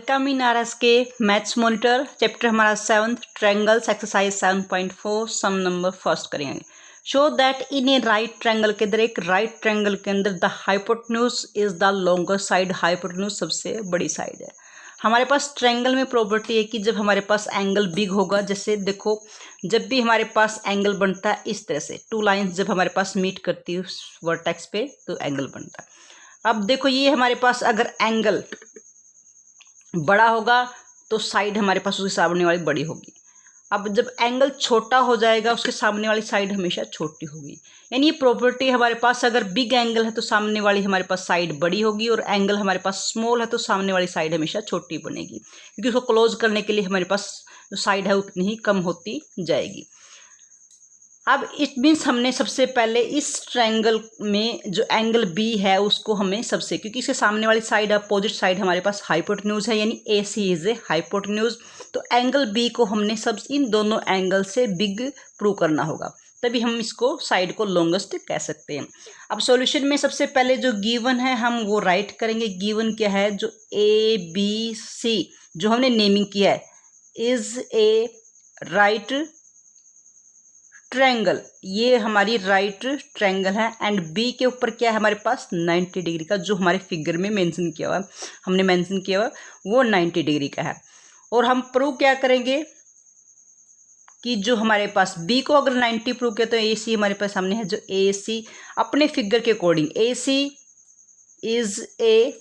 Welcome in RS के maths monitor chapter हमारा 7th triangles exercise 7.4 सम number first करेंगे। Show that in A right triangle के अंदर एक राइट ट्रायंगल के अंदर the hypotenuse is the longer side, hypotenuse सबसे बड़ी साइड है। हमारे पास ट्रायंगल में प्रॉपर्टी है कि जब हमारे पास एंगल बिग होगा, जैसे देखो जब भी हमारे पास एंगल बनता है इस तरह से, टू लाइंस जब हमारे पास मीट करती है वर्टेक्स पे तो एंगल बनता है। अब देखो ये हमारे पास अगर एंगल बड़ा होगा तो साइड हमारे पास उसके सामने वाली बड़ी होगी। अब जब एंगल छोटा हो जाएगा उसके सामने वाली साइड हमेशा छोटी होगी। यानी ये प्रॉपर्टी हमारे पास अगर बिग एंगल है तो सामने वाली हमारे पास साइड बड़ी होगी, और एंगल हमारे पास स्मॉल है तो सामने वाली साइड हमेशा छोटी बनेगी, क्योंकि उसको क्लोज करने के लिए हमारे पास जो साइड है उतनी ही कम होती जाएगी। अब इट मीन्स हमने सबसे पहले इस ट्रायंगल में जो एंगल बी है उसको हमें सबसे, क्योंकि इसके सामने वाली साइड अपोजिट साइड हमारे पास हाइपोटेन्यूज है, यानी ए सी इज ए हाइपोटेन्यूज, तो एंगल बी को हमने सब इन दोनों एंगल से बिग प्रूव करना होगा, तभी हम इसको साइड को लॉन्गेस्ट कह सकते हैं। अब सॉल्यूशन में सबसे पहले जो गिवन है हम वो राइट करेंगे। गिवन क्या है, जो ए बी सी जो हमने नेमिंग किया है इज ए राइट ट्रायंगल, ये हमारी राइट ट्रायंगल है। एंड बी के ऊपर क्या है हमारे पास 90 डिग्री का, जो हमारे फिगर में मेंशन किया हुआ हमने मेंशन किया हुआ वो 90 डिग्री का है। और हम प्रूव क्या करेंगे कि जो हमारे पास बी को अगर 90 प्रूव किया तो ए सी हमारे पास सामने है, जो ए सी अपने फिगर के according A C is a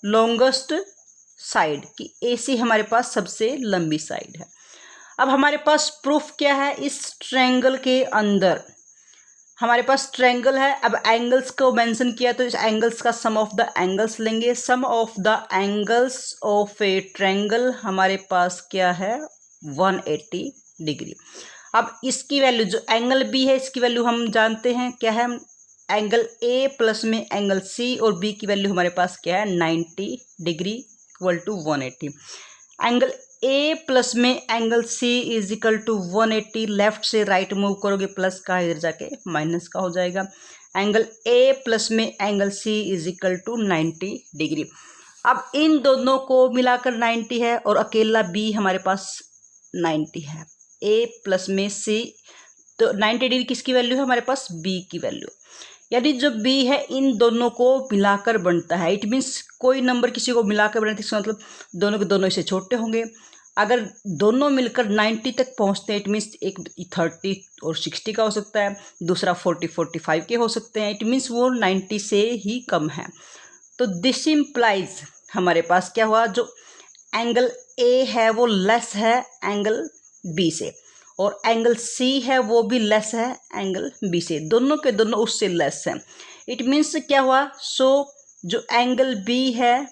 longest side, कि ए सी हमारे पास सबसे लंबी साइड है। अब हमारे पास प्रूफ क्या है, इस ट्रायंगल के अंदर हमारे पास ट्रायंगल है। अब एंगल्स को मेंशन किया तो इस एंगल्स का सम ऑफ द एंगल्स लेंगे। Sum of the angles of a triangle हमारे पास क्या है 180 डिग्री। अब इसकी वैल्यू जो एंगल बी है इसकी वैल्यू हम जानते हैं क्या है, एंगल ए प्लस में एंगल सी, और बी की वैल्यू हमारे पास क्या है 90 degree equal to 180। Angle A plus में angle C is equal to 180, left से राइट मूव करोगे प्लस का इधर जाके माइनस का हो जाएगा। एंगल ए प्लस में angle C is equal to 90 degree. अब इन दोनों को मिलाकर 90 है और अकेला बी हमारे पास 90 है। ए प्लस में सी, तो 90 डिग्री किसकी वैल्यू है हमारे पास बी की वैल्यू, यानी जो बी है इन दोनों को मिलाकर बनता है। इट मीन्स कोई नंबर किसी को मिलाकर बनता है, इसका मतलब दोनों के दोनों इससे छोटे होंगे। अगर दोनों मिलकर 90 तक पहुंचते हैं इट मीन्स एक 30 और 60 का हो सकता है, दूसरा 40-45 के हो सकते हैं, इट मीन्स वो 90 से ही कम है। तो दिस इम्प्लाइज हमारे पास क्या हुआ, जो एंगल ए है वो लेस है एंगल बी से, और एंगल सी है वो भी लेस है एंगल बी से, दोनों के दोनों उससे लेस है। इट मीन्स क्या हुआ, सो जो एंगल बी है,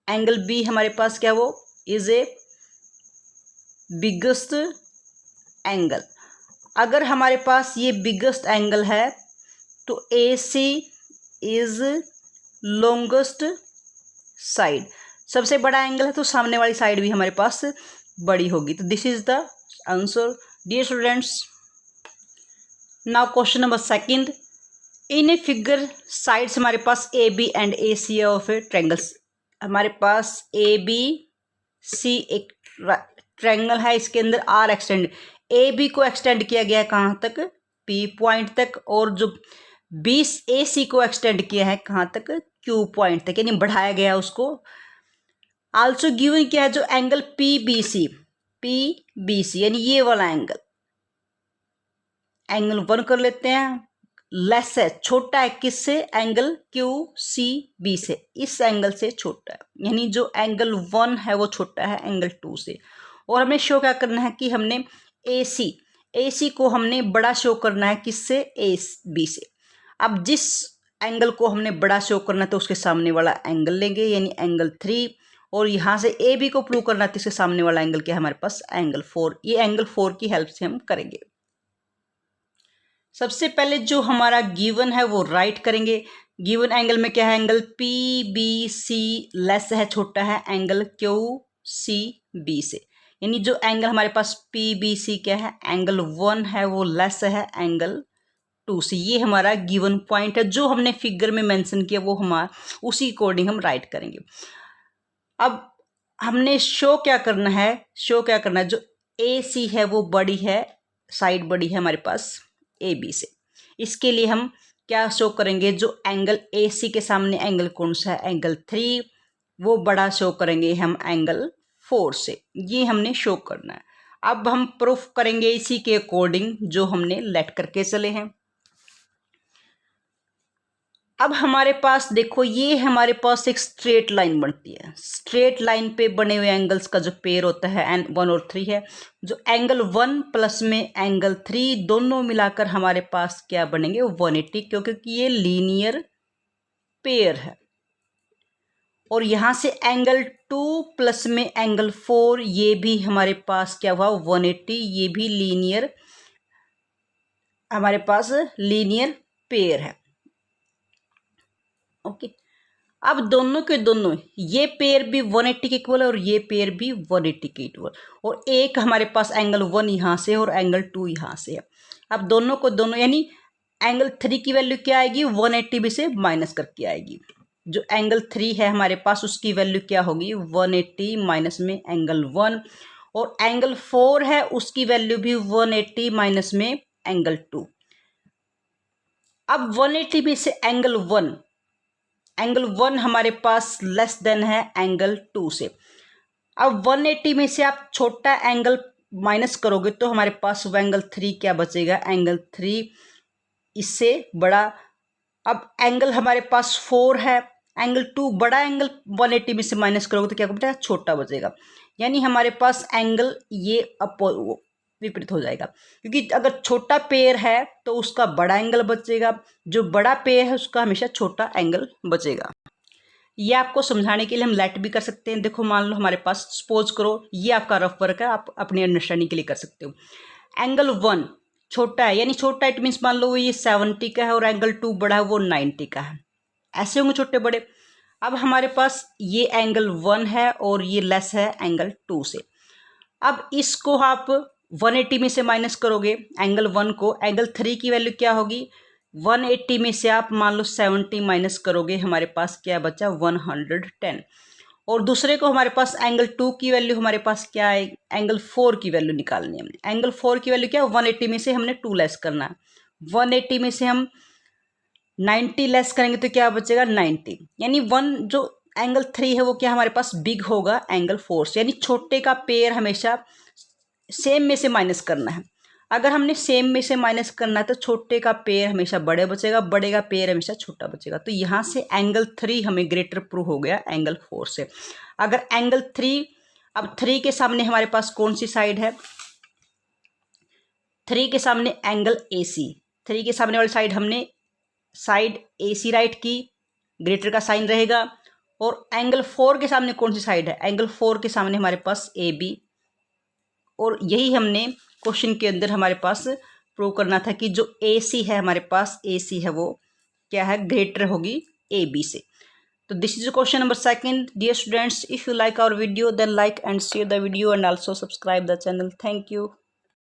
एंगल बी हमारे पास क्या वो इज ए बिगेस्ट एंगल। अगर हमारे पास ये बिगेस्ट एंगल है तो ए सी इज लॉन्गेस्ट साइड, सबसे बड़ा एंगल है तो सामने वाली साइड भी हमारे पास बड़ी होगी। तो this is the answer dear students. Now question number second, in a figure sides हमारे पास A B and A C of a triangles. हमारे पास ए बी सी एक ट्रायंगल है, इसके अंदर आर एक्सटेंड, ए बी को एक्सटेंड किया गया है कहाँ तक, पी पॉइंट तक, और जो बी ए सी को एक्सटेंड किया है कहाँ तक, क्यू पॉइंट तक, यानी बढ़ाया गया है उसको। आल्सो गिवन क्या है, जो एंगल पी बी सी यानी ये वाला एंगल, एंगल 1 कर लेते हैं, लेस है छोटा है किससे, एंगल क्यू सी बी से, इस एंगल से छोटा है, यानी जो एंगल 1 है वो छोटा है एंगल 2 से। और हमें शो क्या करना है कि हमने ए सी को हमने बड़ा शो करना है किससे, ए बी से। अब जिस एंगल को हमने बड़ा शो करना है तो उसके सामने वाला एंगल लेंगे, यानी एंगल 3, और यहाँ से ए बी को प्रूव करना है तो इसके सामने वाला एंगल क्या है हमारे पास एंगल 4, ये एंगल 4 की हेल्प से हम करेंगे। सबसे पहले जो हमारा गिवन है वो राइट करेंगे। गिवन एंगल में क्या है, angle P B C less है छोटा है एंगल क्यू सी बी से, यानी जो एंगल हमारे पास पी बी सी क्या है एंगल 1 है वो लेस है एंगल 2 से। ये हमारा गिवन पॉइंट है, जो हमने फिगर में मेंशन किया वो हमारा उसी अकॉर्डिंग हम राइट करेंगे। अब हमने शो क्या करना है, जो ए सी है वो बड़ी है, साइड बड़ी है हमारे पास ए बी से। इसके लिए हम क्या शो करेंगे, जो एंगल ए सी के सामने एंगल कौन सा है, एंगल 3, वो बड़ा शो करेंगे हम एंगल 4 से। ये हमने शो करना है। अब हम प्रूफ करेंगे इसी के अकॉर्डिंग जो हमने लेट करके चले हैं। अब हमारे पास देखो, ये हमारे पास एक स्ट्रेट लाइन बनती है। स्ट्रेट लाइन पे बने हुए एंगल्स का जो पेयर होता है एंड 1 और 3 है, जो एंगल 1 प्लस में एंगल 3 दोनों मिलाकर हमारे पास क्या बनेंगे, 180, क्योंकि ये लीनियर पेयर है। और यहाँ से एंगल 2 प्लस में एंगल 4, ये भी हमारे पास क्या हुआ, 180, ये भी लीनियर, हमारे पास लीनियर पेयर है। ओके, अब दोनों के दोनों, ये पेयर भी 180 के इक्वल है और ये पेयर भी 180 के इक्वल, और एक हमारे पास एंगल 1 यहाँ से और एंगल 2 यहाँ से है। अब दोनों को दोनों, यानी एंगल 3 की वैल्यू क्या आएगी, 180 में से माइनस करके आएगी। जो एंगल 3 है हमारे पास, उसकी वैल्यू क्या होगी, 180 माइनस में एंगल 1, और एंगल 4 है उसकी वैल्यू भी 180 माइनस में एंगल 2। अब 180 में से एंगल 1 हमारे पास लेस देन है एंगल 2 से। अब 180 में से आप छोटा एंगल माइनस करोगे तो हमारे पास एंगल 3 क्या बचेगा, एंगल 3 इससे बड़ा। अब एंगल हमारे पास 4 है, एंगल 2 बड़ा एंगल 180 में से माइनस करोगे तो क्या बचेगा, छोटा बचेगा। यानी हमारे पास एंगल ये विपरीत हो जाएगा, क्योंकि अगर छोटा पेयर है तो उसका बड़ा एंगल बचेगा, जो बड़ा पेयर है उसका हमेशा छोटा एंगल बचेगा। ये आपको समझाने के लिए हम लेट भी कर सकते हैं। देखो मान लो हमारे पास, सपोज करो ये आपका रफ वर्क है, आप अपनी अंडरस्टैंडिंग के लिए कर सकते हो। एंगल 1 छोटा है, यानी छोटा इट मीन्स मान लो ये 70 का है और एंगल 2 बड़ा है वो 90 का है, ऐसे होंगे छोटे बड़े। अब हमारे पास ये एंगल 1 है और ये लेस है एंगल 2 से। अब इसको आप 180 में से माइनस करोगे एंगल 1 को, एंगल 3 की वैल्यू क्या होगी, 180 में से आप मान लो 70 माइनस करोगे, हमारे पास क्या बचा, 110। और दूसरे को हमारे पास एंगल 2 की वैल्यू हमारे पास क्या है, एंगल 4 की वैल्यू निकालनी है हमने। एंगल 4 की वैल्यू क्या है, 180 में से हमने 2 लेस करना है। 180 में से हम 90 लेस करेंगे तो क्या बचेगा, 90। यानी 1 जो एंगल 3 है वो क्या हमारे पास बिग होगा एंगल 4 से। यानी छोटे का पेयर हमेशा सेम में से माइनस करना है। अगर हमने सेम में से माइनस करना है तो छोटे का पेयर हमेशा बड़े बचेगा, बड़े का पेयर हमेशा छोटा बचेगा। तो यहाँ से एंगल 3 हमें ग्रेटर प्रूव हो गया एंगल 4 से। अगर एंगल 3, अब 3 के सामने हमारे पास कौन सी साइड है, 3 के सामने एंगल AC, 3 के सामने वाली साइड हमने साइड AC राइट की, ग्रेटर का साइन रहेगा। और एंगल 4 के सामने कौन सी साइड है, एंगल 4 के सामने हमारे पास AB, और यही हमने क्वेश्चन के अंदर हमारे पास प्रूव करना था कि जो AC है हमारे पास, AC है वो क्या है, ग्रेटर होगी AB से। तो this is question number 2। Dear students, if you like our video then like and share the video and also subscribe the channel. Thank you.